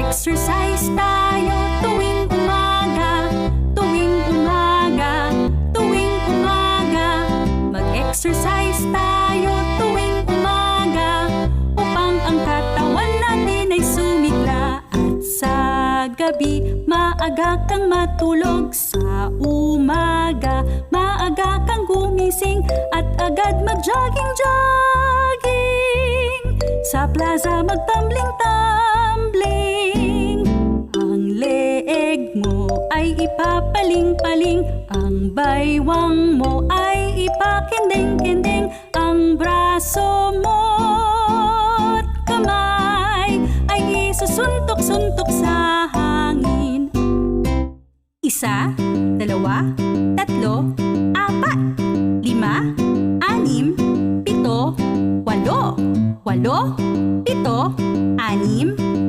Mag-exercise tayo tuwing umaga, tuwing umaga, tuwing umaga. Mag-exercise tayo tuwing umaga upang ang katawan natin ay sumigla. At sa gabi, maaga kang matulog. Sa umaga, maaga kang gumising at agad mag-jogging-jogging. Sa plaza magtumbling-tumbling. Ang leeg mo ay ipapaling-paling, ang baywang mo ay ipakinding-kinding, ang braso mo't kamay ay isusuntok-suntok sa hangin. Isa, dalawa, tatlo,